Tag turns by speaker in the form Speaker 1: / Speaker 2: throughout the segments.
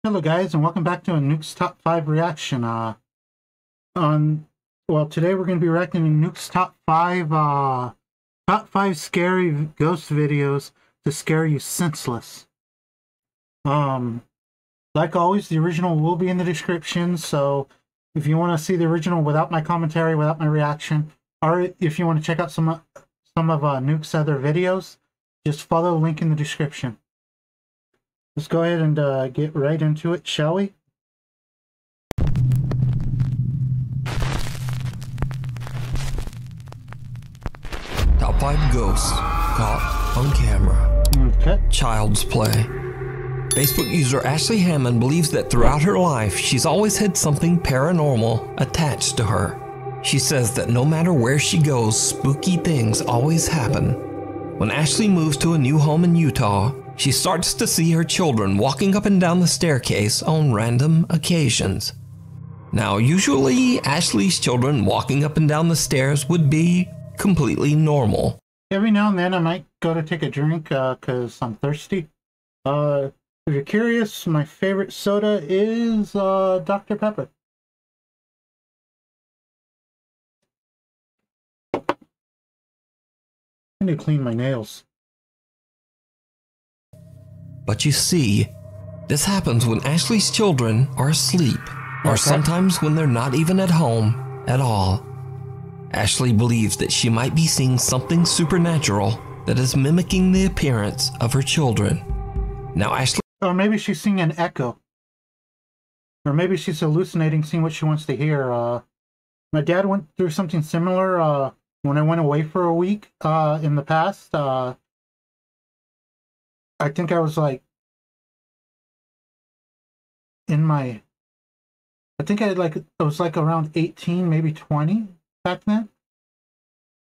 Speaker 1: Hello guys, and welcome back to a Nukes Top 5 reaction. Today we're going to be reacting to Nukes Top 5 scary ghost videos to scare you senseless. Like always, the original will be in the description, so if you want to see the original without my commentary, without my reaction, or if you want to check out some of Nuke's other videos, just follow the link in the description. Let's go ahead and get right into it, shall we?
Speaker 2: Top 5 ghosts caught on camera.
Speaker 1: Okay.
Speaker 2: Child's play. Facebook user Ashley Hammond believes that throughout her life, she's always had something paranormal attached to her. She says that no matter where she goes, spooky things always happen. When Ashley moves to a new home in Utah, she starts to see her children walking up and down the staircase on random occasions. Now, usually, Ashley's children walking up and down the stairs would be completely normal.
Speaker 1: Every now and then I might go to take a drink because I'm thirsty. If you're curious, my favorite soda is Dr. Pepper. I need to clean my nails. But
Speaker 2: you see, this happens when Ashley's children are asleep, or sometimes when they're not even at home at all. Ashley believes that she might be seeing something supernatural that is mimicking the appearance of her children. Now Ashley...
Speaker 1: Or maybe she's seeing an echo. Or maybe she's hallucinating, seeing what she wants to hear. My dad went through something similar when I went away for a week in the past. I think I was like I was like around 18, maybe 20 back then.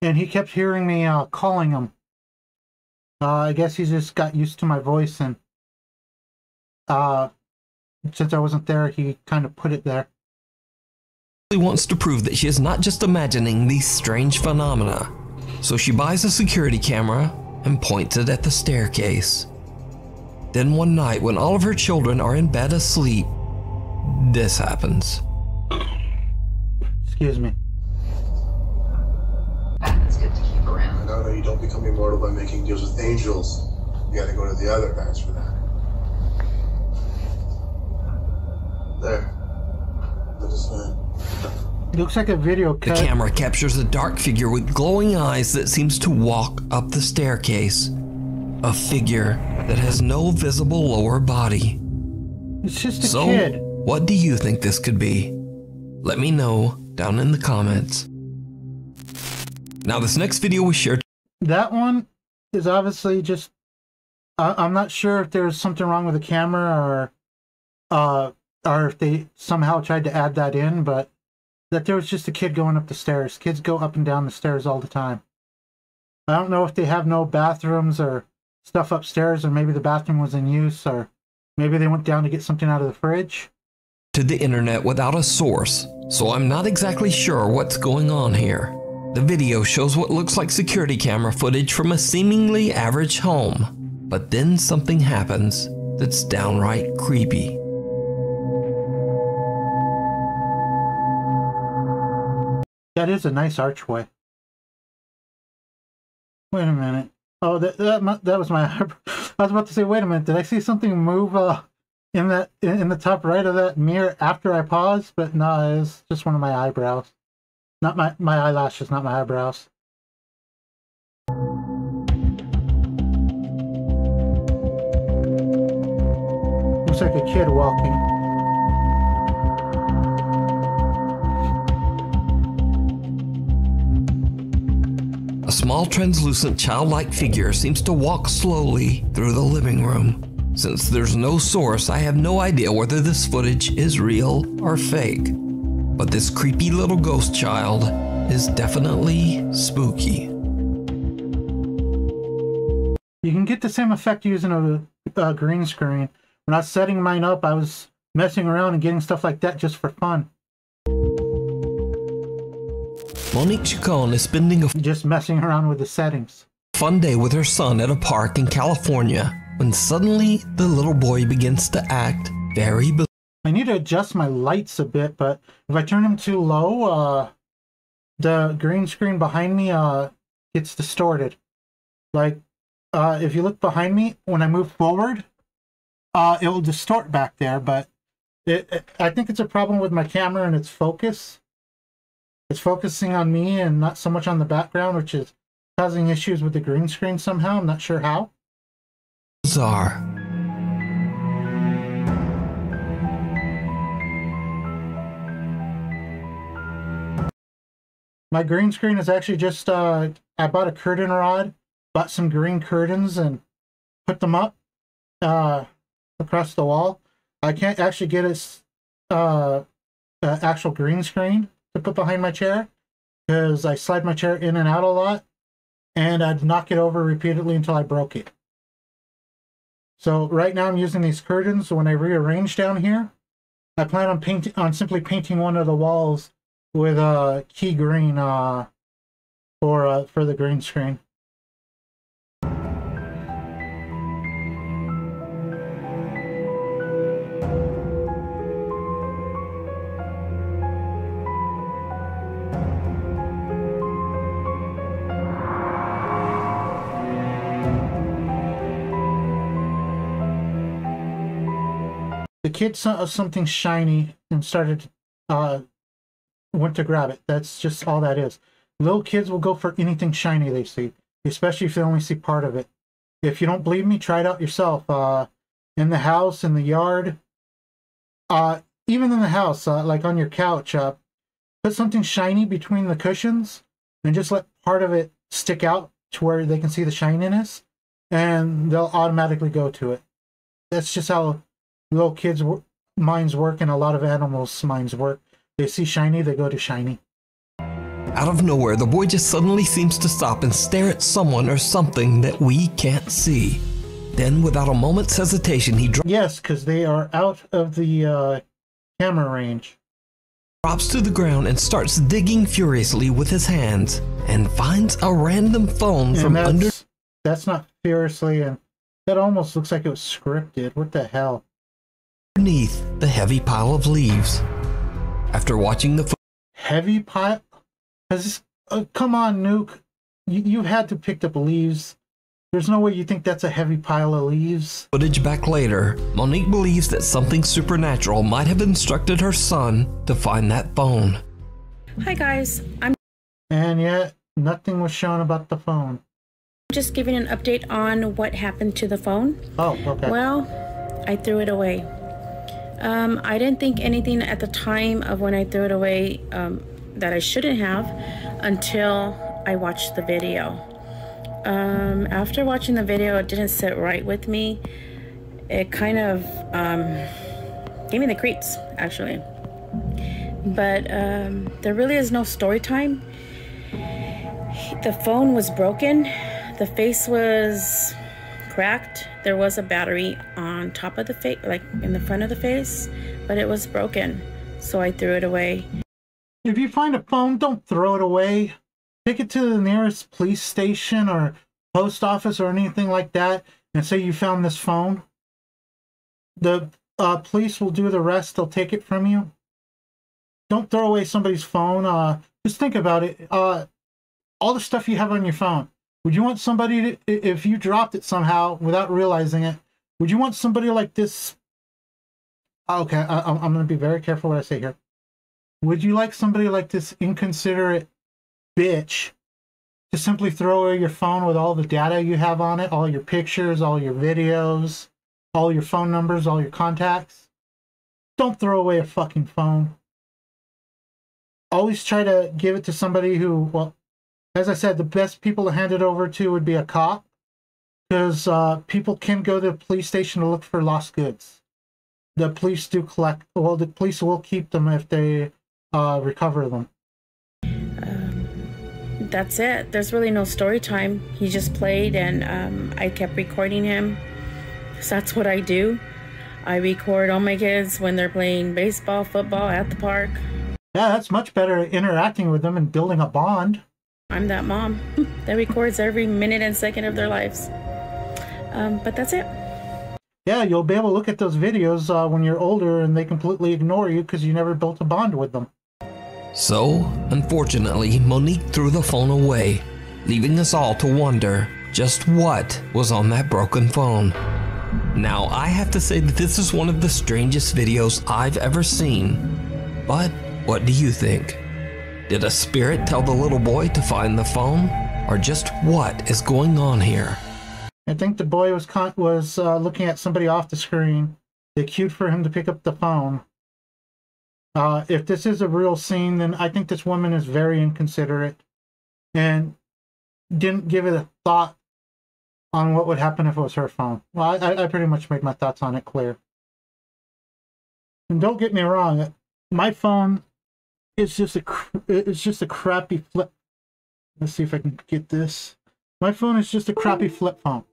Speaker 1: And he kept hearing me calling him. I guess he just got used to my voice, and since I wasn't there, he kind of put it there.
Speaker 2: She wants to prove that she is not just imagining these strange phenomena. So she buys a security camera and points it at the staircase. Then one night, when all of her children are in bed asleep, this happens.
Speaker 1: Excuse me.
Speaker 3: It's good to keep around.
Speaker 4: No, you don't become immortal by making deals with angels. You gotta go to the other guys for that. There. Look at that.
Speaker 1: Looks like a video cut.
Speaker 2: The camera captures a dark figure with glowing eyes that seems to walk up the staircase. A figure that has no visible lower body.
Speaker 1: It's just a kid.
Speaker 2: So, what do you think this could be? Let me know down in the comments. Now, this next video was shared.
Speaker 1: That one is obviously just... I'm not sure if there's something wrong with the camera or if they somehow tried to add that in, but that there was just a kid going up the stairs. Kids go up and down the stairs all the time. I don't know if they have no bathrooms or stuff upstairs, or maybe the bathroom was in use, or maybe they went down to get something out of the fridge.
Speaker 2: To the internet without a source, so I'm not exactly sure what's going on here. The video shows what looks like security camera footage from a seemingly average home, but then something happens that's downright creepy.
Speaker 1: That is a nice archway. Wait a minute. Oh, that was my... I was about to say, wait a minute, did I see something move in the top right of that mirror after I paused? But no, it's just one of my eyebrows. Not my eyelashes, not my eyebrows. Looks like a kid walking.
Speaker 2: A small translucent childlike figure seems to walk slowly through the living room. Since there's no source, I have no idea whether this footage is real or fake. But this creepy little ghost child is definitely spooky.
Speaker 1: You can get the same effect using a green screen. When I was setting mine up, I was messing around and getting stuff like that just for fun.
Speaker 2: Monique Chacon is spending a
Speaker 1: just messing around with the settings.
Speaker 2: Fun day with her son at a park in California when suddenly the little boy begins to act Very
Speaker 1: I need to adjust my lights a bit, but if I turn them too low, the green screen behind me gets distorted. Like, if you look behind me, when I move forward, it will distort back there, but I think it's a problem with my camera and its focus. It's focusing on me and not so much on the background, which is causing issues with the green screen somehow. I'm not sure how.
Speaker 2: bizarre.
Speaker 1: My green screen is actually just, I bought a curtain rod, bought some green curtains and put them up across the wall. I can't actually get an actual green screen to put behind my chair because I slide my chair in and out a lot and I'd knock it over repeatedly until I broke it. So right now I'm using these curtains. So when I rearrange down here, I plan on simply painting one of the walls with a key green for the green screen. The kid saw something shiny and started went to grab it. That's just all that is. Little kids will go for anything shiny they see, especially if they only see part of it. If you don't believe me, try it out yourself. In the house, in the yard, even in the house, like on your couch, put something shiny between the cushions and just let part of it stick out to where they can see the shininess, and they'll automatically go to it. That's just how little kids' minds work, and a lot of animals' minds work. They see shiny, they go to shiny.
Speaker 2: Out of nowhere, the boy just suddenly seems to stop and stare at someone or something that we can't see. Then, without a moment's hesitation, he
Speaker 1: Yes, because they are out of the camera range.
Speaker 2: drops to the ground and starts digging furiously with his hands and finds a random phone from under.
Speaker 1: That's not furiously, and that almost looks like it was scripted. What the hell?
Speaker 2: Underneath the heavy pile of leaves. After watching the
Speaker 1: heavy pile? Come on, Nuke. You had to pick up leaves. There's no way you think that's a heavy pile of leaves.
Speaker 2: Footage back later, Monique believes that something supernatural might have instructed her son to find that phone.
Speaker 3: Hi guys,
Speaker 1: And yet, nothing was shown about the phone.
Speaker 3: just giving an update on what happened to the phone.
Speaker 1: Oh, okay.
Speaker 3: Well, I threw it away. I didn't think anything at the time of when I threw it away that I shouldn't have until I watched the video. After watching the video, it didn't sit right with me. It kind of gave me the creeps, actually. But there really is no story time. The phone was broken. The face was cracked. There was a battery on top of the face, like in the front of the face, but it was broken. So I threw it away.
Speaker 1: If you find a phone, don't throw it away. Take it to the nearest police station or post office or anything like that and say you found this phone. The police will do the rest. They'll take it from you. Don't throw away somebody's phone. Just think about it. All the stuff you have on your phone. Would you want somebody to, if you dropped it somehow without realizing it, would you want somebody like this? Okay, I'm going to be very careful what I say here. Would you like somebody like this inconsiderate bitch to simply throw away your phone with all the data you have on it, all your pictures, all your videos, all your phone numbers, all your contacts? Don't throw away a fucking phone. Always try to give it to somebody who, well, as I said, the best people to hand it over to would be a cop, because people can go to the police station to look for lost goods. The police do collect, well, the police will keep them if they recover them.
Speaker 3: That's it. There's really no story time. He just played, and I kept recording him. So that's what I do. I record all my kids when they're playing baseball, football at the park.
Speaker 1: Yeah, that's much better interacting with them and building a bond.
Speaker 3: I'm that mom that records every minute and second of their lives. But that's it.
Speaker 1: yeah, you'll be able to look at those videos when you're older and they completely ignore you because you never built a bond with them.
Speaker 2: So, unfortunately, Monique threw the phone away, leaving us all to wonder just what was on that broken phone. Now, I have to say that this is one of the strangest videos I've ever seen. But what do you think? Did a spirit tell the little boy to find the phone? Or just what is going on here?
Speaker 1: I think the boy was looking at somebody off the screen. They cued for him to pick up the phone. If this is a real scene, then I think this woman is very inconsiderate and didn't give it a thought on what would happen if it was her phone. Well, I pretty much made my thoughts on it clear. And don't get me wrong, my phone is just a crappy flip. Let's see if I can get this. My phone is just a crappy flip phone.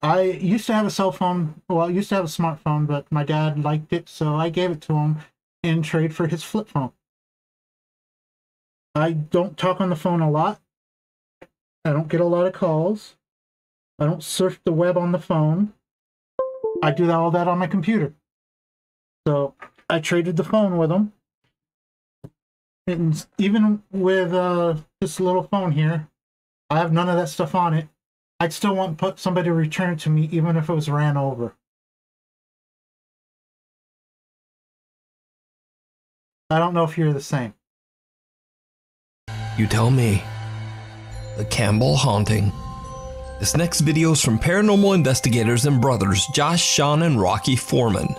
Speaker 1: I used to have a cell phone, well, I used to have a smartphone, but my dad liked it, so I gave it to him in trade for his flip phone. I don't talk on the phone a lot. I don't get a lot of calls. I don't surf the web on the phone. I do all that on my computer. So I traded the phone with him. And even with this little phone here, I have none of that stuff on it. I'd still want somebody to return it to me, even if it was ran over. I don't know if you're the same.
Speaker 2: You tell me. The Campbell Haunting. This next video is from paranormal investigators and brothers Josh, Sean, and Rocky Foreman.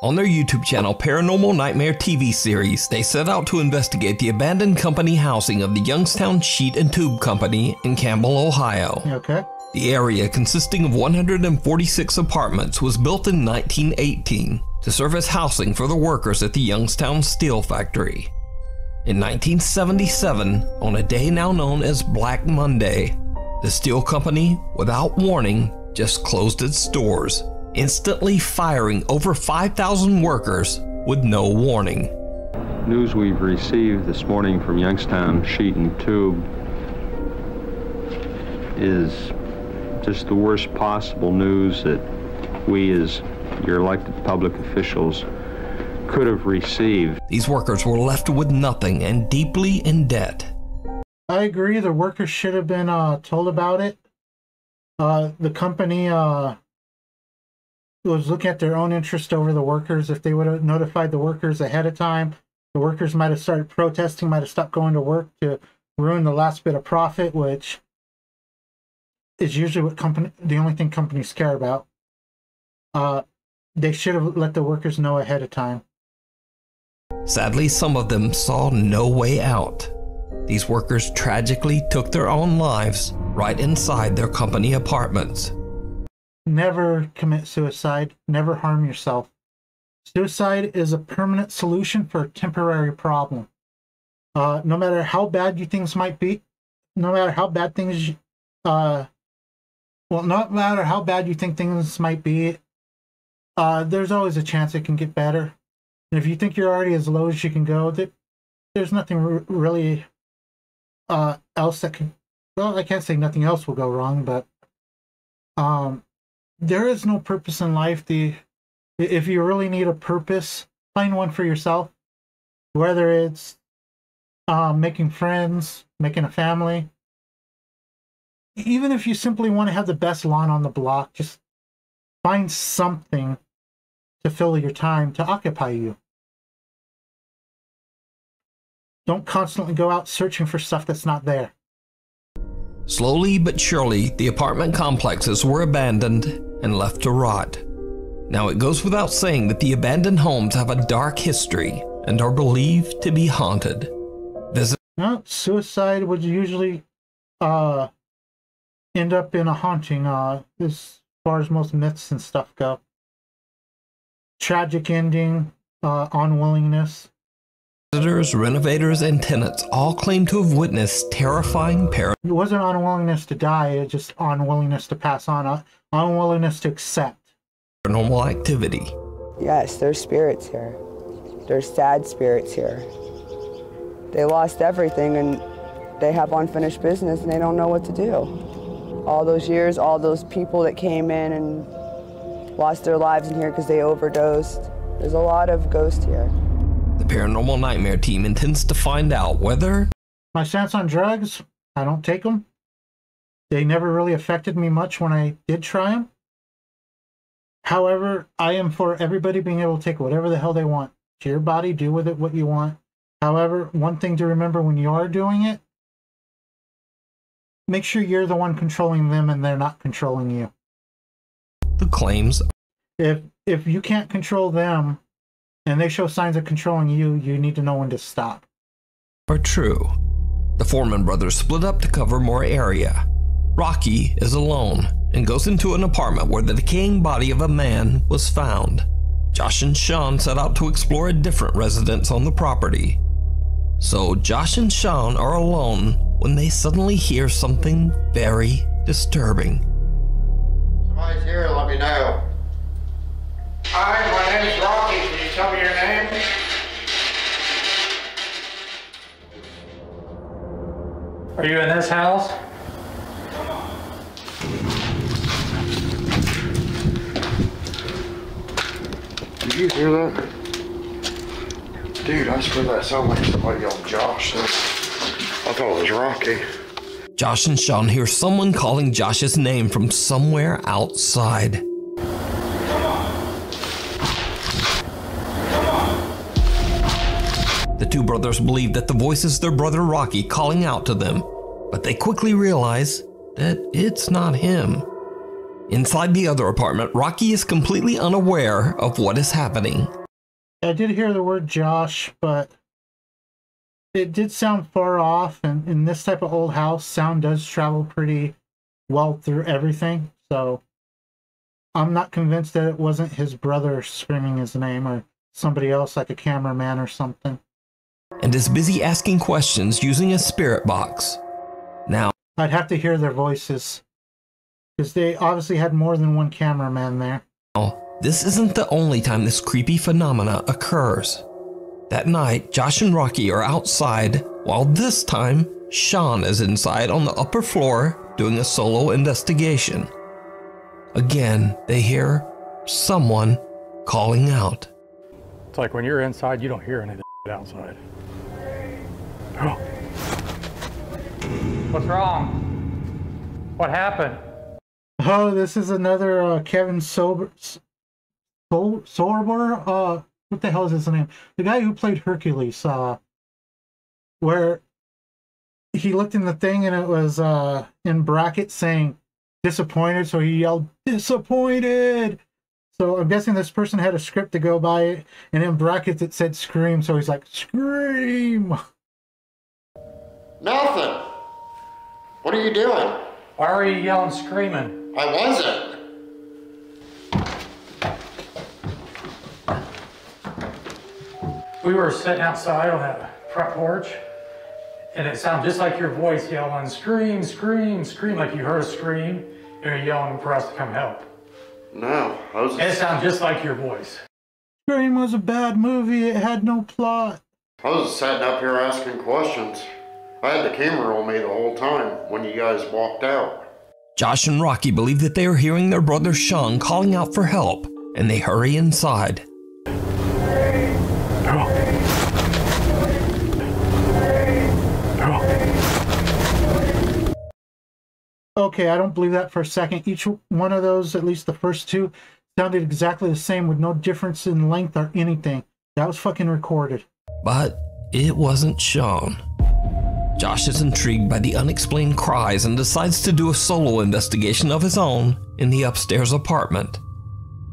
Speaker 2: On their YouTube channel, Paranormal Nightmare TV series, they set out to investigate the abandoned company housing of the Youngstown Sheet and Tube Company in Campbell, Ohio.
Speaker 1: Okay.
Speaker 2: The area, consisting of 146 apartments, was built in 1918 to serve as housing for the workers at the Youngstown Steel Factory. In 1977, on a day now known as Black Monday, the steel company, without warning, just closed its doors, instantly firing over 5,000 workers with no warning.
Speaker 5: News we've received this morning from Youngstown Sheet and Tube is just the worst possible news that we as your elected public officials could have received.
Speaker 2: These workers were left with nothing and deeply in debt.
Speaker 1: I agree, the workers should have been told about it. The company was looking at their own interest over the workers. If they would have notified the workers ahead of time, the workers might have started protesting, might have stopped going to work to ruin the last bit of profit, which is usually what the only thing companies care about. They should have let the workers know ahead of time.
Speaker 2: Sadly, some of them saw no way out. These workers tragically took their own lives right inside their company apartments.
Speaker 1: Never commit suicide. Never harm yourself. Suicide is a permanent solution for a temporary problem. No matter how bad you things might be, no matter how bad things, no matter how bad you think things might be, there's always a chance it can get better. And if you think you're already as low as you can go, there's nothing really else that can. Well, I can't say nothing else will go wrong, but there is no purpose in life. If you really need a purpose, find one for yourself. Whether it's making friends, making a family, even if you simply want to have the best lawn on the block, just find something to fill your time, to occupy you. Don't constantly go out searching for stuff that's not there.
Speaker 2: Slowly but surely, the apartment complexes were abandoned and left to rot. Now, it goes without saying that the abandoned homes have a dark history and are believed to be haunted.
Speaker 1: No, suicide would usually end up in a haunting, as far as most myths and stuff go. Tragic ending, unwillingness.
Speaker 2: Visitors, renovators, and tenants all claim to have witnessed terrifying
Speaker 1: It wasn't unwillingness to die, it was just unwillingness to pass on, unwillingness to accept
Speaker 2: paranormal activity.
Speaker 6: Yes, there's spirits here. There's sad spirits here. They lost everything and they have unfinished business and they don't know what to do. All those years, all those people that came in and lost their lives in here because they overdosed. There's a lot of ghosts here.
Speaker 2: The Paranormal Nightmare team intends to find out whether...
Speaker 1: My stance on drugs, I don't take them. They never really affected me much when I did try them. However, I am for everybody being able to take whatever the hell they want. To your body, do with it what you want. However, one thing to remember when you are doing it, make sure you're the one controlling them and they're not controlling you.
Speaker 2: The claims...
Speaker 1: If you can't control them and they show signs of controlling you, you need to know when to stop.
Speaker 2: ...are true. The Foreman brothers split up to cover more area. Rocky is alone and goes into an apartment where the decaying body of a man was found. Josh and Sean set out to explore a different residence on the property. So Josh and Sean are alone when they suddenly hear something very disturbing.
Speaker 7: Somebody's here, let me know. Hi, my name's Rocky. Can you tell me your name?
Speaker 8: Are you in this house?
Speaker 7: Did you hear that? Dude, I swear that sounded like somebody yelled Josh. I thought it was Rocky.
Speaker 2: Josh and Sean hear someone calling Josh's name from somewhere outside. The two brothers believe that the voice is their brother Rocky calling out to them, but they quickly realize that it's not him. Inside the other apartment, Rocky is completely unaware of what is happening.
Speaker 1: I did hear the word Josh, but it did sound far off, and in this type of old house, sound does travel pretty well through everything, so I'm not convinced that it wasn't his brother screaming his name or somebody else like a cameraman or something.
Speaker 2: And is busy asking questions using a spirit box. Now,
Speaker 1: I'd have to hear their voices, because they obviously had more than one cameraman there.
Speaker 2: This isn't the only time this creepy phenomena occurs. That night, Josh and Rocky are outside, while this time, Sean is inside on the upper floor doing a solo investigation. Again, they hear someone calling out.
Speaker 8: It's like when you're inside, you don't hear anything outside. Oh. What's wrong? What happened?
Speaker 1: Oh, this is another Kevin Sorbo. What the hell is his name? The guy who played Hercules. Where he looked in the thing and it was in brackets saying disappointed, so he yelled disappointed. So I'm guessing this person had a script to go by, and in brackets it said scream, so he's like, scream!
Speaker 7: Nothing. What are you doing?
Speaker 8: Why are you yelling, screaming?
Speaker 7: I wasn't.
Speaker 8: We were sitting outside on that front porch, and it sounded just like your voice yelling, scream, scream, scream, like you heard a scream, and you're yelling for us to come help.
Speaker 7: No, I was...
Speaker 8: And it sounded just like your voice.
Speaker 1: Scream was a bad movie, it had no plot.
Speaker 7: I was sitting up here asking questions. I had the camera on me the whole time when you guys walked out.
Speaker 2: Josh and Rocky believe that they are hearing their brother Sean calling out for help, and they hurry inside.
Speaker 1: Okay, I don't believe that for a second. Each one of those, at least the first two, sounded exactly the same with no difference in length or anything. That was fucking recorded.
Speaker 2: But it wasn't Sean. Josh is intrigued by the unexplained cries and decides to do a solo investigation of his own in the upstairs apartment.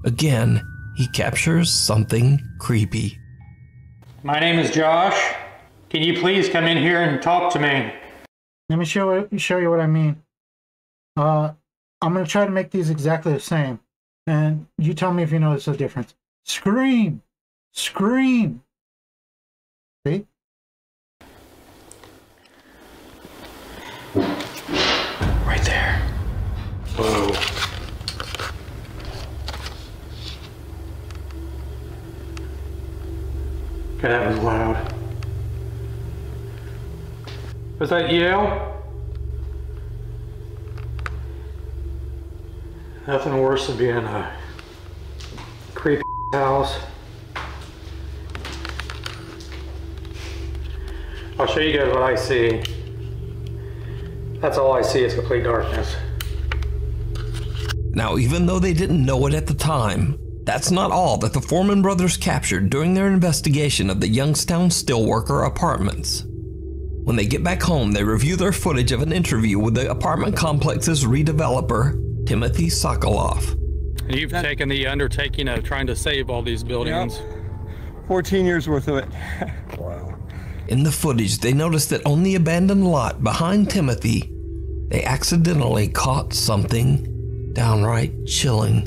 Speaker 2: Again, he captures something creepy.
Speaker 8: My name is Josh. Can you please come in here and talk to me?
Speaker 1: Let me show you what I mean. I'm going to try to make these exactly the same. And you tell me if you notice a difference. Scream! Scream! See?
Speaker 8: Right there.
Speaker 7: Whoa.
Speaker 8: Okay, that was loud. Was that you? Nothing worse than being in a creepy house. I'll show you guys what I see. That's all I see is complete darkness.
Speaker 2: Now, even though they didn't know it at the time, that's not all that the Foreman brothers captured during their investigation of the Youngstown Steelworker apartments. When they get back home, they review their footage of an interview with the apartment complex's redeveloper, Timothy Sokoloff.
Speaker 9: You've taken the undertaking of trying to save all these buildings.
Speaker 10: Yep. 14 years worth of it.
Speaker 7: Wow.
Speaker 2: In the footage, they noticed that on the abandoned lot behind Timothy, they accidentally caught something downright chilling.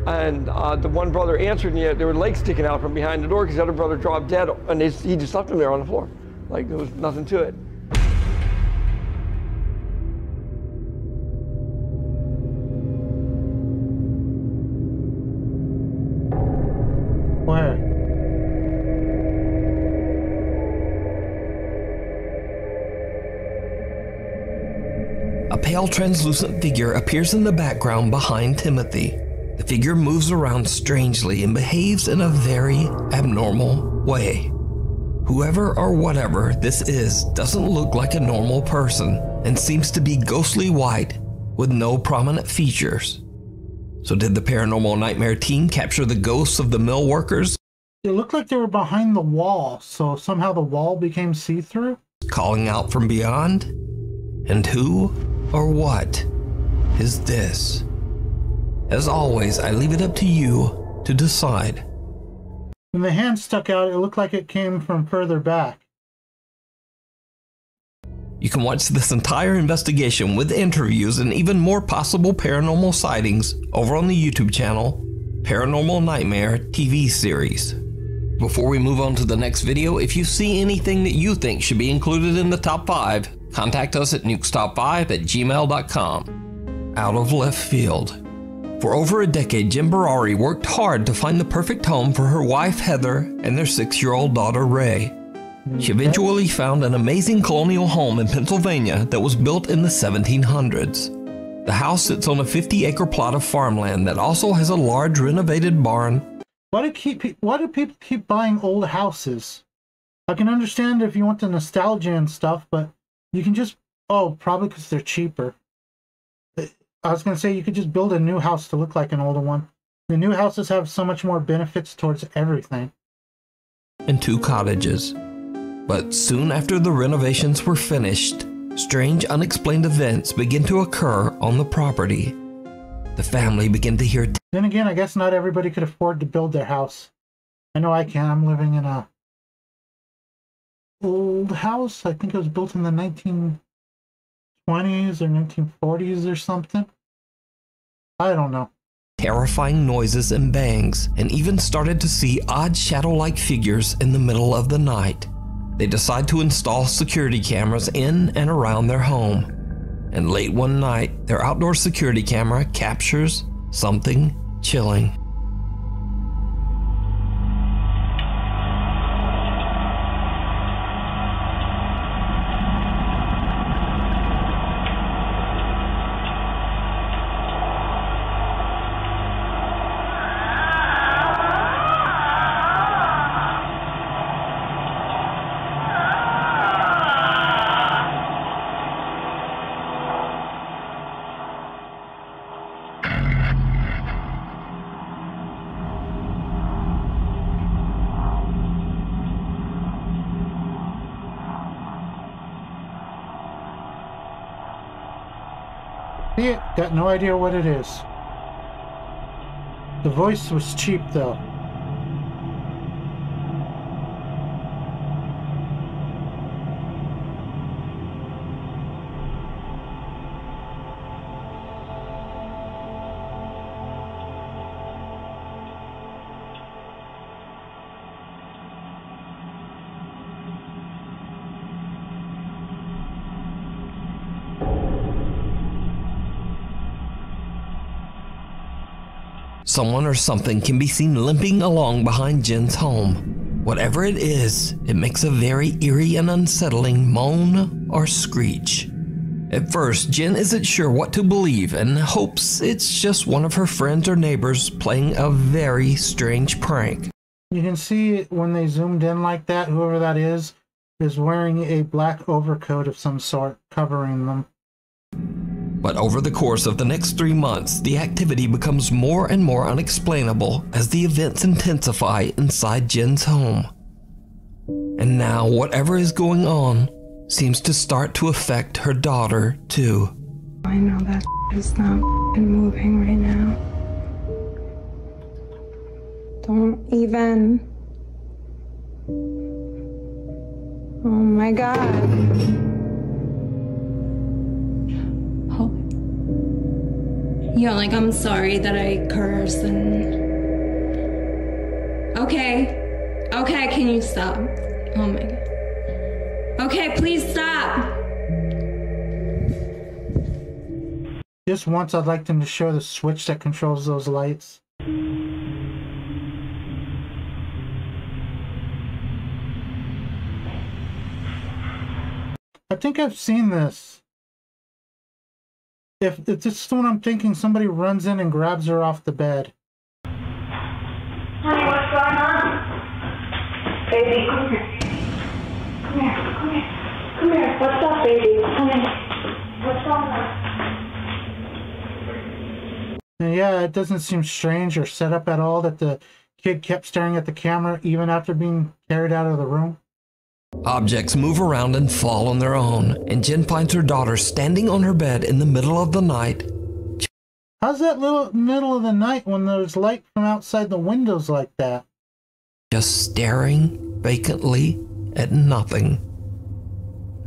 Speaker 10: And the one brother answered, and yet there were legs sticking out from behind the door because the other brother dropped dead, and he just left him there on the floor. Like there was nothing to it.
Speaker 1: Where?
Speaker 2: A pale translucent figure appears in the background behind Timothy. The figure moves around strangely and behaves in a very abnormal way. Whoever or whatever this is doesn't look like a normal person and seems to be ghostly white with no prominent features. So did the Paranormal Nightmare team capture the ghosts of the mill workers?
Speaker 1: It looked like they were behind the wall, so somehow the wall became see-through?
Speaker 2: Calling out from beyond? And who or what is this? As always, I leave it up to you to decide.
Speaker 1: When the hand stuck out, it looked like it came from further back.
Speaker 2: You can watch this entire investigation with interviews and even more possible paranormal sightings over on the YouTube channel, Paranormal Nightmare TV series. Before we move on to the next video, if you see anything that you think should be included in the top 5, contact us at nukestop5@gmail.com. Out of left field. For over a decade, Jim Barari worked hard to find the perfect home for her wife Heather and their 6-year-old daughter Ray. She eventually found an amazing colonial home in Pennsylvania that was built in the 1700s. The house sits on a 50-acre plot of farmland that also has a large renovated barn.
Speaker 1: Why do people keep buying old houses? I can understand if you want the nostalgia and stuff, but you can just, probably because they're cheaper. I was going to say you could just build a new house to look like an older one. The new houses have so much more benefits towards everything.
Speaker 2: And 2 cottages. But soon after the renovations were finished, strange unexplained events began to occur on the property. The family began to hear.
Speaker 1: Then again, I guess not everybody could afford to build their house. I know I can. I'm living in a old house. I think it was built in the 1920s or 1940s or something. I don't know.
Speaker 2: Terrifying noises and bangs, and even started to see odd shadow-like figures in the middle of the night. They decide to install security cameras in and around their home. And late one night, their outdoor security camera captures something chilling.
Speaker 1: See it? Got no idea what it is. The voice was cheap though.
Speaker 2: Someone or something can be seen limping along behind Jen's home. Whatever it is, it makes a very eerie and unsettling moan or screech. At first, Jen isn't sure what to believe and hopes it's just one of her friends or neighbors playing a very strange prank.
Speaker 1: You can see when they zoomed in like that, whoever that is wearing a black overcoat of some sort covering them.
Speaker 2: But over the course of the next 3 months, the activity becomes more and more unexplainable as the events intensify inside Jen's home. And now whatever is going on seems to start to affect her daughter too.
Speaker 11: I know that is not moving right now. Don't even. Oh my God. Yeah, like, I'm sorry that I curse and... Okay, can you stop? Oh my God. Okay, please stop.
Speaker 1: Just once I'd like them to show the switch that controls those lights. I think I've seen this. If this is the one I'm thinking, somebody runs in and grabs her off the bed.
Speaker 12: Honey, what's going on? Baby, come here. Come here, come here. Come here. What's up, baby? Come here. What's going on?
Speaker 1: And yeah, it doesn't seem strange or set up at all that the kid kept staring at the camera even after being carried out of the room.
Speaker 2: Objects move around and fall on their own, and Jen finds her daughter standing on her bed in the middle of the night.
Speaker 1: How's that little middle of the night when there's light from outside the windows like that?
Speaker 2: Just staring vacantly at nothing.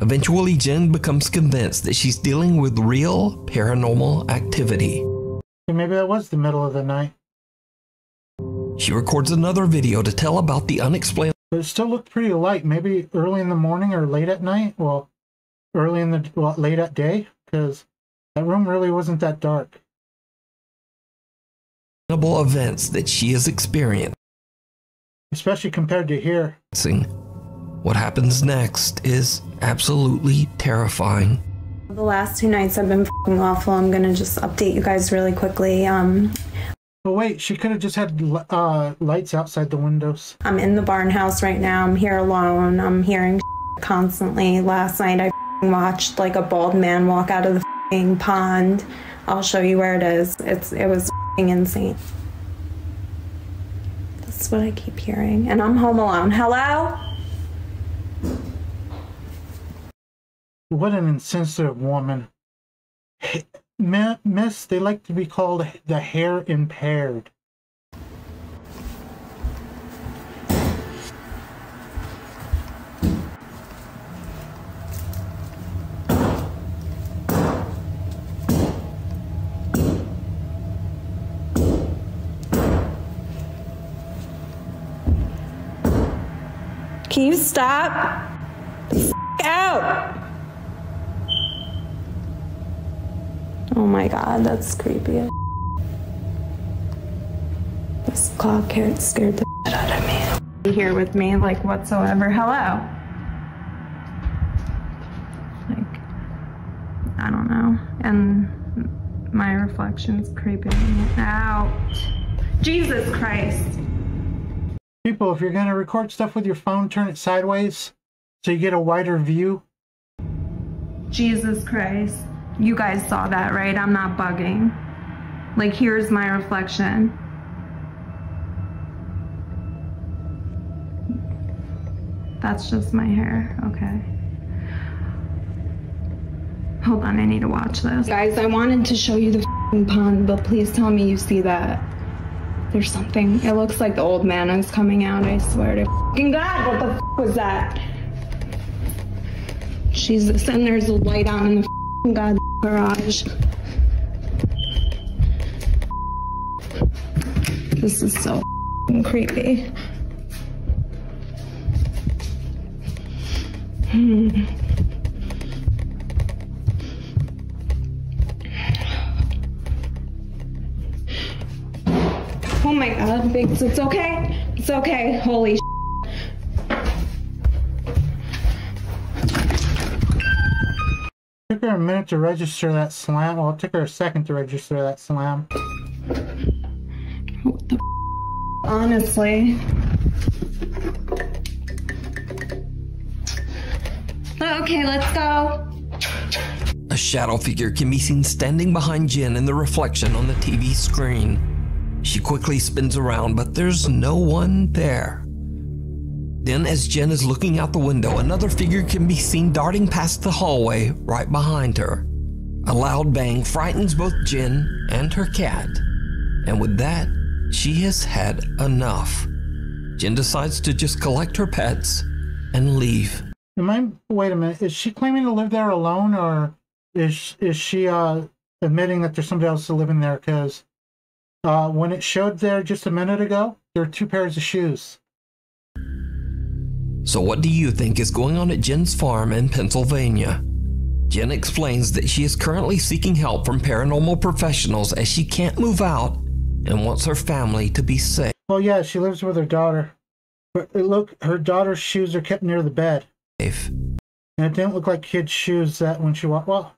Speaker 2: Eventually, Jen becomes convinced that she's dealing with real paranormal activity.
Speaker 1: Maybe that was the middle of the night.
Speaker 2: She records another video to tell about the unexplained.
Speaker 1: But it still looked pretty light. Maybe early in the morning or late at night. Well, late at day, because that room really wasn't that dark.
Speaker 2: Events that she has experienced,
Speaker 1: especially compared to here.
Speaker 2: What happens next is absolutely terrifying.
Speaker 11: The last 2 nights have been f***ing awful. I'm gonna just update you guys really quickly.
Speaker 1: But wait, she could have just had lights outside the windows.
Speaker 11: I'm in the barn house right now. I'm here alone. I'm hearing constantly. Last night I watched like a bald man walk out of the pond. I'll show you where it is. It was insane. That's what I keep hearing. And I'm home alone. Hello?
Speaker 1: What an insensitive woman. Miss, they like to be called the hair impaired.
Speaker 11: Can you stop? Out! Oh my God, that's creepy. This clock here scared the shit out of me. Be here with me, like, whatsoever. Hello. Like, I don't know. And my reflection's creeping me out. Jesus Christ.
Speaker 1: People, if you're going to record stuff with your phone, turn it sideways so you get a wider view.
Speaker 11: Jesus Christ. You guys saw that, right? I'm not bugging. Like, here's my reflection. That's just my hair. Okay. Hold on, I need to watch this. Guys, I wanted to show you the pond, but please tell me you see that. There's something. It looks like the old man is coming out, I swear to God. What the was that? Jesus, and there's a light on in the God garage. This is so creepy. Oh my God, Biggs, it's okay. It's okay. Holy
Speaker 1: Took her a minute to register that slam. Well, it took her a second to register that slam.
Speaker 11: What the honestly. Okay, let's go.
Speaker 2: A shadow figure can be seen standing behind Jen in the reflection on the TV screen. She quickly spins around, but there's no one there. Then, as Jen is looking out the window, another figure can be seen darting past the hallway right behind her. A loud bang frightens both Jen and her cat. And with that, she has had enough. Jen decides to just collect her pets and leave.
Speaker 1: Wait a minute, is she claiming to live there alone, or is she admitting that there's somebody else living there? Because when it showed there just a minute ago, there were 2 pairs of shoes.
Speaker 2: So what do you think is going on at Jen's farm in Pennsylvania? Jen explains that she is currently seeking help from paranormal professionals as she can't move out and wants her family to be safe.
Speaker 1: Well, yeah, she lives with her daughter. But look, her daughter's shoes are kept near the bed. And it didn't look like kids' shoes that when she walked. Well,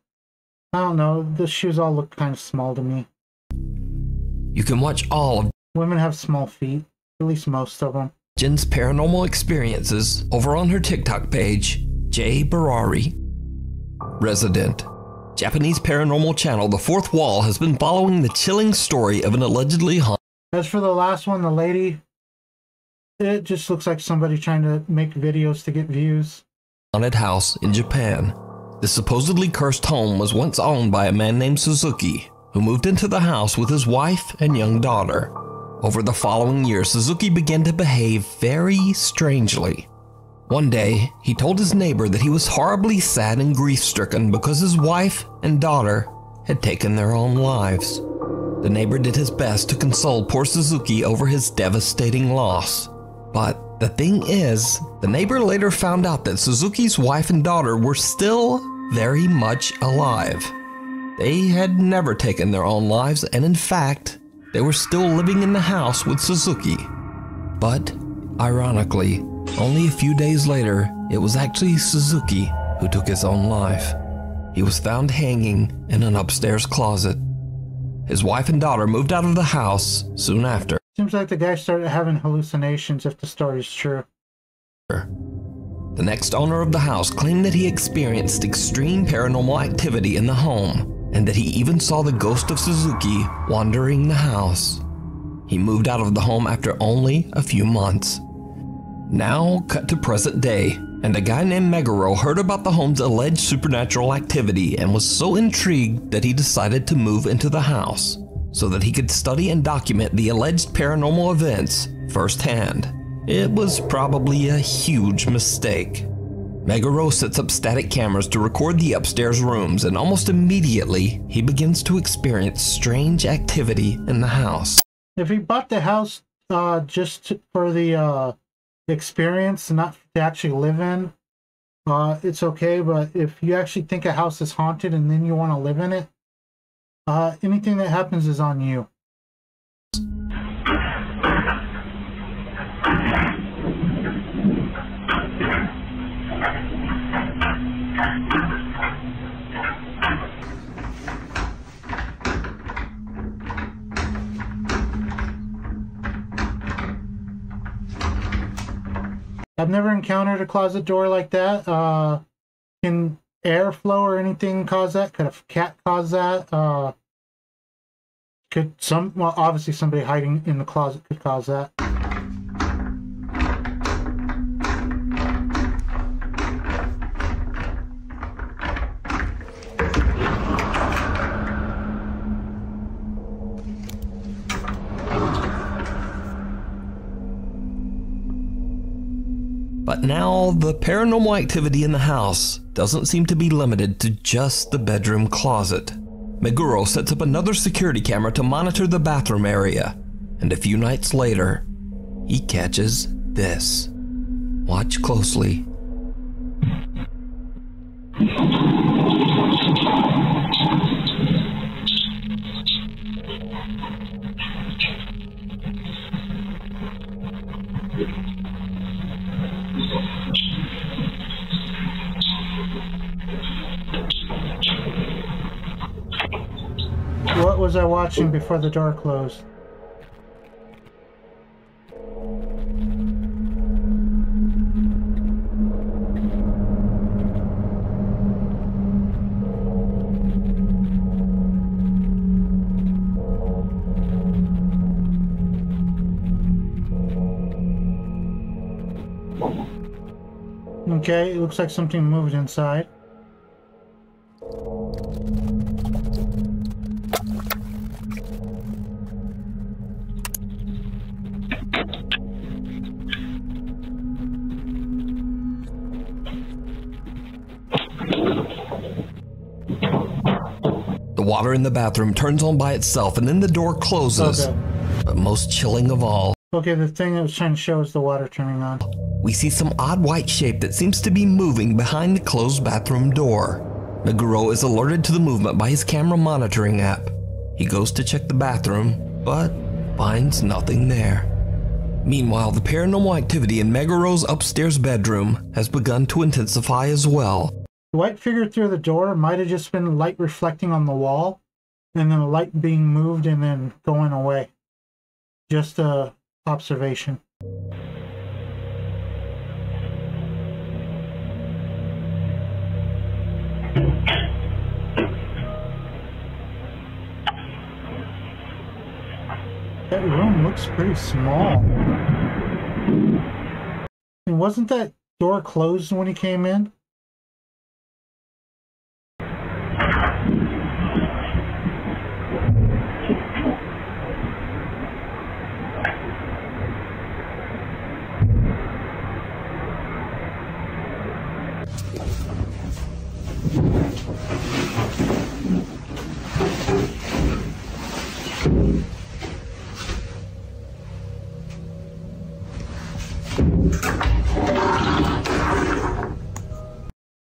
Speaker 1: I don't know. The shoes all look kind of small to me.
Speaker 2: You can watch all of
Speaker 1: Women have small feet, at least most of them.
Speaker 2: Jen's paranormal experiences over on her TikTok page, J. Barari. Resident. Japanese paranormal channel The Fourth Wall has been following the chilling story of an allegedly haunted.
Speaker 1: As for the last one, the lady, it just looks like somebody trying to make videos to get views.
Speaker 2: Haunted house in Japan. The supposedly cursed home was once owned by a man named Suzuki, who moved into the house with his wife and young daughter. Over the following year, Suzuki began to behave very strangely. One day, he told his neighbor that he was horribly sad and grief-stricken because his wife and daughter had taken their own lives. The neighbor did his best to console poor Suzuki over his devastating loss. But the thing is, the neighbor later found out that Suzuki's wife and daughter were still very much alive. They had never taken their own lives, and in fact, they were still living in the house with Suzuki. But, ironically, only a few days later, it was actually Suzuki who took his own life. He was found hanging in an upstairs closet. His wife and daughter moved out of the house soon after.
Speaker 1: Seems like the guy started having hallucinations if the story's true.
Speaker 2: The next owner of the house claimed that he experienced extreme paranormal activity in the home, and that he even saw the ghost of Suzuki wandering the house. He moved out of the home after only a few months. Now, cut to present day, and a guy named Meguro heard about the home's alleged supernatural activity and was so intrigued that he decided to move into the house so that he could study and document the alleged paranormal events firsthand. It was probably a huge mistake. Meguro sets up static cameras to record the upstairs rooms, and almost immediately, he begins to experience strange activity in the house.
Speaker 1: If he bought the house just for the experience, not to actually live in, it's okay. But if you actually think a house is haunted and then you want to live in it, anything that happens is on you. I've never encountered a closet door like that. Can airflow or anything cause that? Could a cat cause that? Well, obviously somebody hiding in the closet could cause that.
Speaker 2: But now, the paranormal activity in the house doesn't seem to be limited to just the bedroom closet. Meguro sets up another security camera to monitor the bathroom area, and a few nights later, he catches this. Watch closely.
Speaker 1: was I watching before the door closed? Okay, it looks like something moved inside.
Speaker 2: The water in the bathroom turns on by itself and then the door closes.
Speaker 1: Okay.
Speaker 2: But most chilling of all,
Speaker 1: Okay, the thing it was trying to show is the water turning on.
Speaker 2: we see some odd white shape that seems to be moving behind the closed bathroom door. Meguro is alerted to the movement by his camera monitoring app. He goes to check the bathroom, but finds nothing there. Meanwhile, the paranormal activity in Meguro's upstairs bedroom has begun to intensify as well.
Speaker 1: The white figure through the door might have just been light reflecting on the wall, and then the light being moved and then going away. Just a observation. That room looks pretty small. And wasn't that door closed when he came in?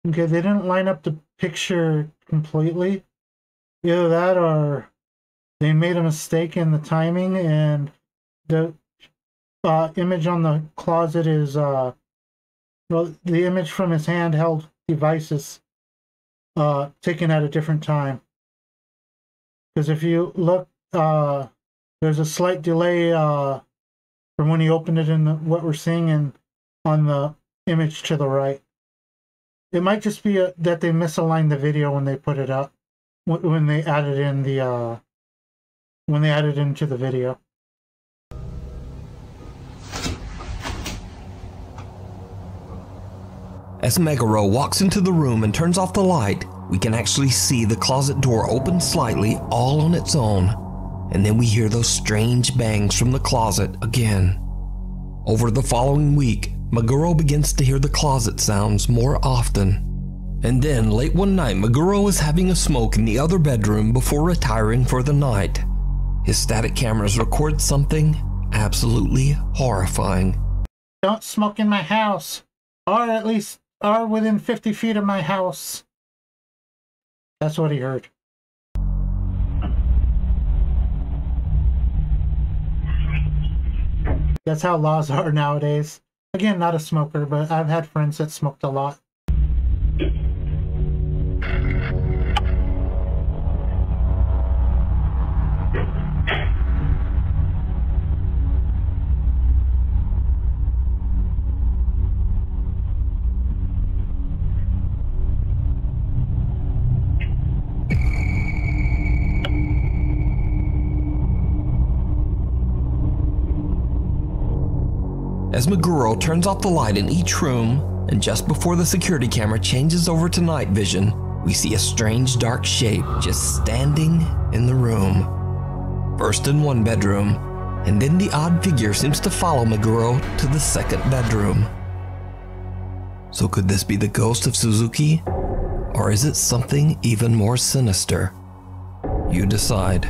Speaker 1: Okay, they didn't line up the picture completely. Either that or they made a mistake in the timing, and the image on the closet is, well, the image from his handheld device is taken at a different time. Because if you look, there's a slight delay from when he opened it in what we're seeing and on the image to the right. It might just be that they misaligned the video when they put it up, when they added in the when they added into the video.
Speaker 2: As Meguro walks into the room and turns off the light, we can actually see the closet door open slightly all on its own, and then we hear those strange bangs from the closet again. Over the following week, Meguro begins to hear the closet sounds more often. And then, late one night, Meguro is having a smoke in the other bedroom before retiring for the night. His static cameras record something absolutely horrifying.
Speaker 1: Don't smoke in my house, or at least are within 50 feet of my house. That's what he heard. That's how laws are nowadays. Again, not a smoker, but I've had friends that smoked a lot.
Speaker 2: As Meguro turns off the light in each room, and just before the security camera changes over to night vision, we see a strange dark shape just standing in the room. First in one bedroom, and then the odd figure seems to follow Meguro to the second bedroom. So could this be the ghost of Suzuki? Or is it something even more sinister? You decide.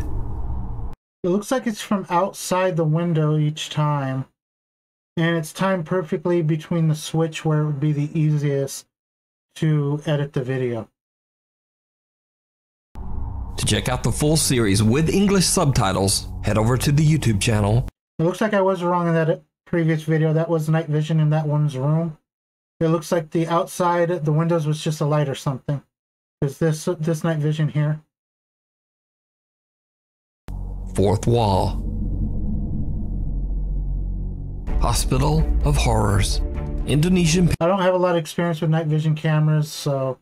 Speaker 1: It looks like it's from outside the window each time. And it's timed perfectly between the switch where it would be the easiest to edit the video.
Speaker 2: To check out the full series with English subtitles, head over to the YouTube channel.
Speaker 1: It looks like I was wrong in that previous video. That was night vision in that one's room. It looks like the outside, the windows was just a light or something. Is this night vision here?
Speaker 2: fourth wall. Hospital of Horrors. Indonesian.
Speaker 1: I don't have a lot of experience with night vision cameras, so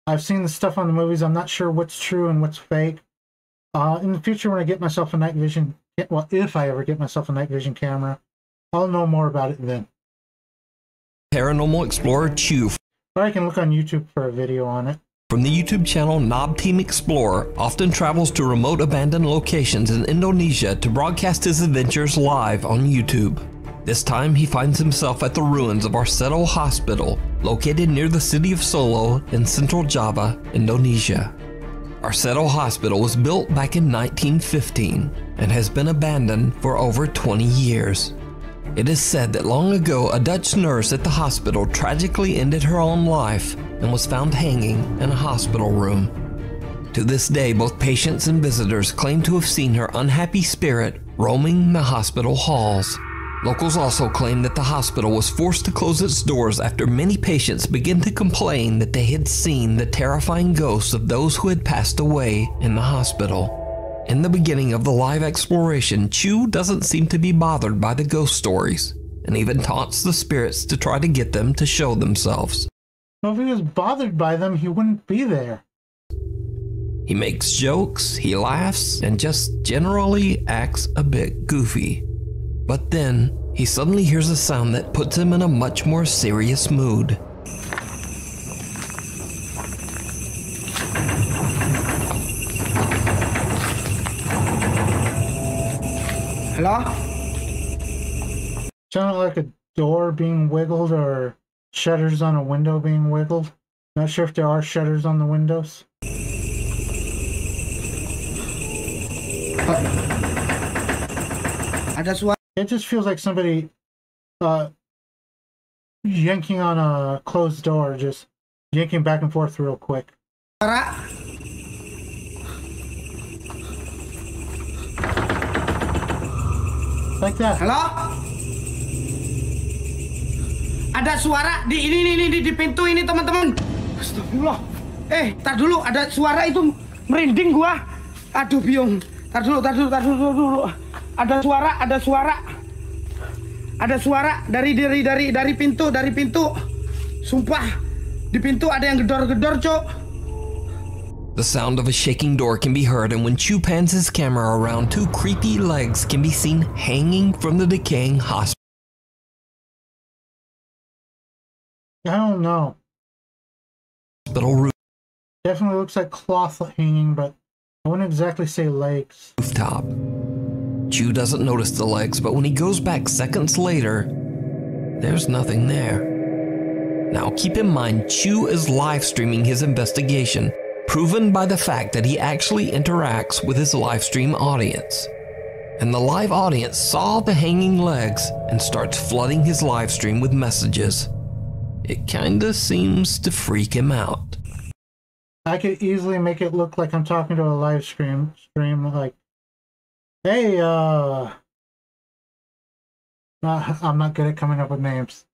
Speaker 1: I've seen the stuff on the movies. I'm not sure what's true and what's fake. In the future, when I get myself a night vision, well, if I ever get myself a night vision camera, I'll know more about it then.
Speaker 2: Paranormal Explorer Chew.
Speaker 1: Or I can look on YouTube for a video on it.
Speaker 2: From the YouTube channel Knob Team Explorer, often travels to remote abandoned locations in Indonesia to broadcast his adventures live on YouTube. This time he finds himself at the ruins of Arseto Hospital, located near the city of Solo in central Java, Indonesia. Arseto Hospital was built back in 1915 and has been abandoned for over 20 years. It is said that long ago a Dutch nurse at the hospital tragically ended her own life and was found hanging in a hospital room. To this day, both patients and visitors claim to have seen her unhappy spirit roaming the hospital halls. Locals also claim that the hospital was forced to close its doors after many patients began to complain that they had seen the terrifying ghosts of those who had passed away in the hospital. In the beginning of the live exploration, Chew doesn't seem to be bothered by the ghost stories, and even taunts the spirits to try to get them to show themselves.
Speaker 1: Well, if he was bothered by them, he wouldn't be there.
Speaker 2: He makes jokes, he laughs, and just generally acts a bit goofy. But then, he suddenly hears a sound that puts him in a much more serious mood.
Speaker 13: Hello?
Speaker 1: Sounded like a door being wiggled or shutters on a window being wiggled. Not sure if there are shutters on the windows.
Speaker 13: Ada suara.
Speaker 1: It just feels like somebody yanking on a closed door, just yanking back and forth real quick.
Speaker 13: Suara.
Speaker 1: Like that.
Speaker 13: Halo? Ada suara di ini di pintu ini, teman-teman. Astagfirullah. Tar dulu, ada suara itu merinding gua. Aduh, biung. Tar dulu. Ada suara. Ada suara dari pintu. Sumpah, di pintu ada yang gedor-gedor, Cok.
Speaker 2: The sound of a shaking door can be heard, and when Chew pans his camera around, two creepy legs can be seen hanging from the decaying hospital.
Speaker 1: I don't know.
Speaker 2: Roof.
Speaker 1: Definitely looks like cloth hanging, but I wouldn't exactly say legs.
Speaker 2: Rooftop. Chew doesn't notice the legs, but when he goes back seconds later, there's nothing there. Now keep in mind, Chew is live streaming his investigation, proven by the fact that he actually interacts with his live stream audience. And the live audience saw the hanging legs and starts flooding his live stream with messages. It kinda seems to freak him out.
Speaker 1: I could easily make it look like I'm talking to a live stream like, hey, I'm not good at coming up with names.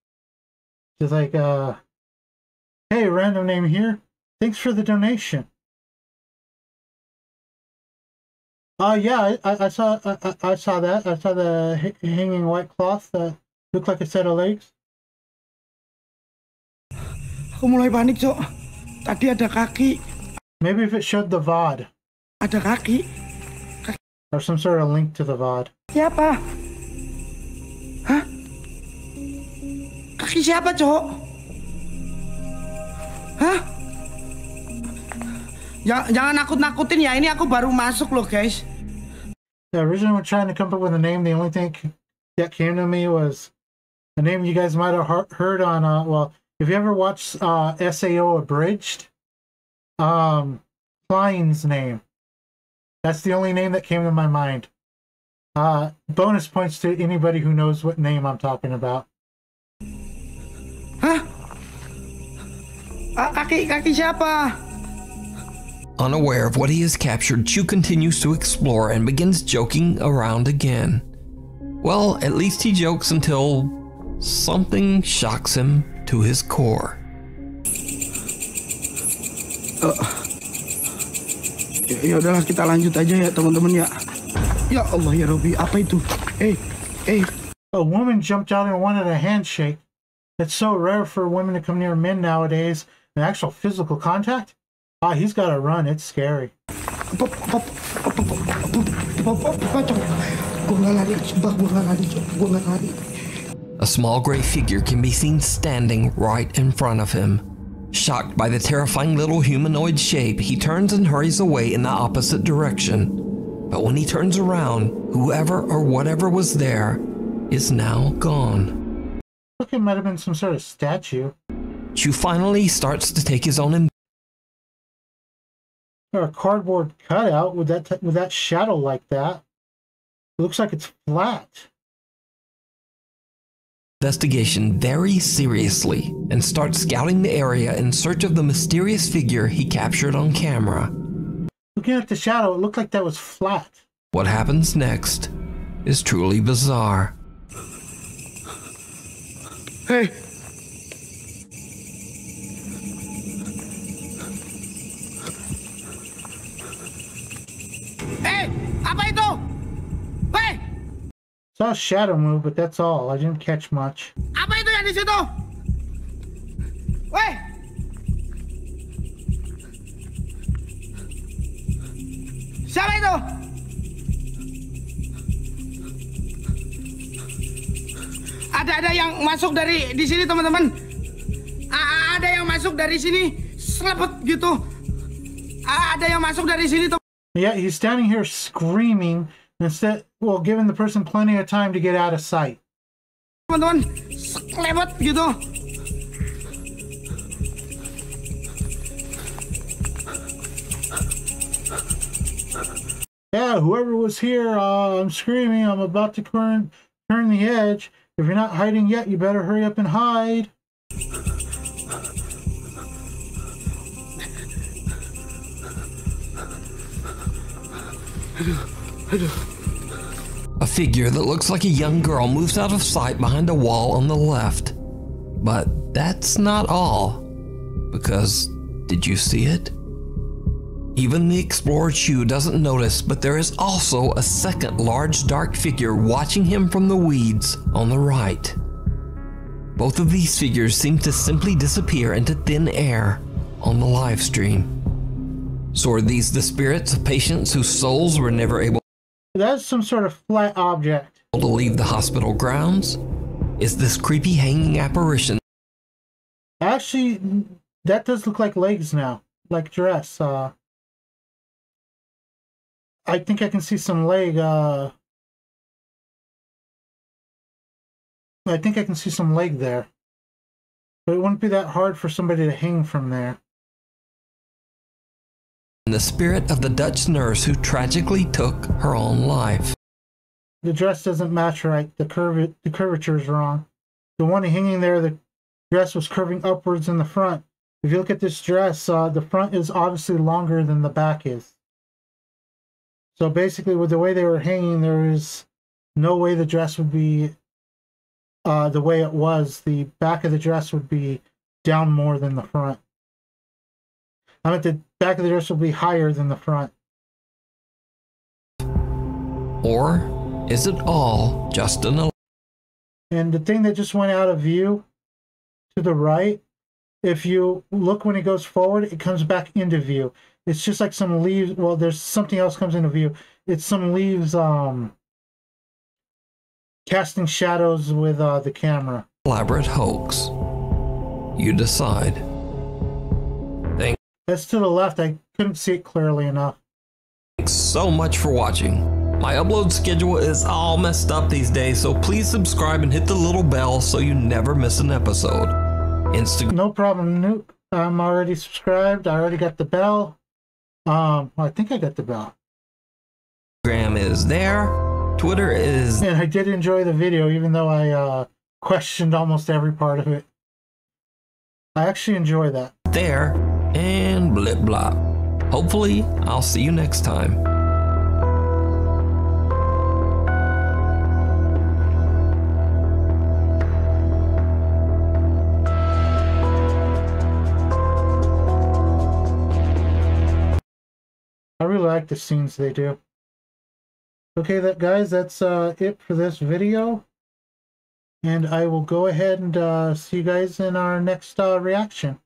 Speaker 1: Just like, hey, random name here. Thanks for the donation. Yeah, I saw that. I saw the hanging white cloth that looked like a set of legs.
Speaker 13: Aku mulai panik, Cok. Tadi ada kaki.
Speaker 1: Maybe if it showed the VOD.
Speaker 13: Ada kaki.
Speaker 1: Or some sort of link to the VOD.
Speaker 13: Siapa? Hah? Kaki siapa, Cok? Hah? Jangan nakut-nakutin ya, ini aku baru masuk loh, guys.
Speaker 1: The original trying to come up with a name, the only thing that came to me was a name you guys might have heard on, well, if you ever watched SAO Abridged, Klein's name. That's the only name that came to my mind. Bonus points to anybody who knows what name I'm talking about.
Speaker 13: Hah? Kaki siapa?
Speaker 2: Unaware of what he has captured, Chew continues to explore and begins joking around again. Well, at least he jokes until something shocks him to his core.
Speaker 13: Ya udahlah, kita lanjut aja ya, teman-teman ya. Ya Allah ya Rabbi, apa itu? Hey.
Speaker 1: A woman jumped out and wanted a handshake. It's so rare for women to come near men nowadays. An actual physical contact? Ah, he's got to run. It's scary.
Speaker 2: A small gray figure can be seen standing right in front of him. Shocked by the terrifying little humanoid shape, he turns and hurries away in the opposite direction. But when he turns around, whoever or whatever was there is now gone.
Speaker 1: Look, it might have been some sort of statue.
Speaker 2: Chu finally starts to take his own
Speaker 1: Or a cardboard cutout with that shadow like that. It looks like it's flat.
Speaker 2: Investigation very seriously and starts scouting the area in search of the mysterious figure he captured on camera.
Speaker 1: Looking at the shadow, it looked like that was flat.
Speaker 2: What happens next is truly bizarre.
Speaker 13: Hey. Hey, apa itu? Hey.
Speaker 1: Saw a shadow move, but that's all. I didn't catch much.
Speaker 13: Apa itu yang di situ? Weh. Siapa itu? Ada yang masuk dari di sini, teman-teman. Ada yang masuk dari sini, selebet gitu. Ada yang masuk dari sini, teman.
Speaker 1: Yeah, he's standing here screaming instead, well, giving the person plenty of time to get out of sight.
Speaker 13: Teman-teman, selebet gitu.
Speaker 1: Yeah, whoever was here, I'm screaming. I'm about to turn the edge. If you're not hiding yet, you better hurry up and hide.
Speaker 2: A figure that looks like a young girl moves out of sight behind a wall on the left. But that's not all. Because, did you see it? Even the explorer Chu doesn't notice, but there is also a second large dark figure watching him from the weeds on the right. Both of these figures seem to simply disappear into thin air on the live stream. So are these the spirits of patients whose souls were never able
Speaker 1: That's some sort of flat object
Speaker 2: to leave the hospital grounds? Is this creepy hanging apparition?
Speaker 1: Actually, that does look like legs now, like dress. I think I can see some leg. I think I can see some leg there. But it wouldn't be that hard for somebody to hang from there.
Speaker 2: The spirit of the Dutch nurse who tragically took her own life.
Speaker 1: The dress doesn't match right. The curvature is wrong. The one hanging there, the dress was curving upwards in the front. If you look at this dress, the front is obviously longer than the back is. So basically, with the way they were hanging, there is no way the dress would be the way it was. The back of the dress would be down more than the front. I meant the back of the dress will be higher than the front.
Speaker 2: Or is it all just an illusion?
Speaker 1: And the thing that just went out of view to the right, if you look when it goes forward, it comes back into view. It's just like some leaves. Well, there's something else comes into view. It's some leaves casting shadows with the camera.
Speaker 2: Elaborate hoax. You decide.
Speaker 1: That's to the left. I couldn't see it clearly enough.
Speaker 2: Thanks so much for watching. My upload schedule is all messed up these days, so please subscribe and hit the little bell so you never miss an episode.
Speaker 1: No problem, Nuke. I'm already subscribed. I already got the bell. I think I got the bell.
Speaker 2: Instagram is there. Twitter is...
Speaker 1: And I did enjoy the video, even though I questioned almost every part of it. I actually enjoy that.
Speaker 2: There. And blip blop. Hopefully, I'll see you next time.
Speaker 1: I really like the scenes they do. Okay, guys, that's it for this video. And I will go ahead and see you guys in our next reaction.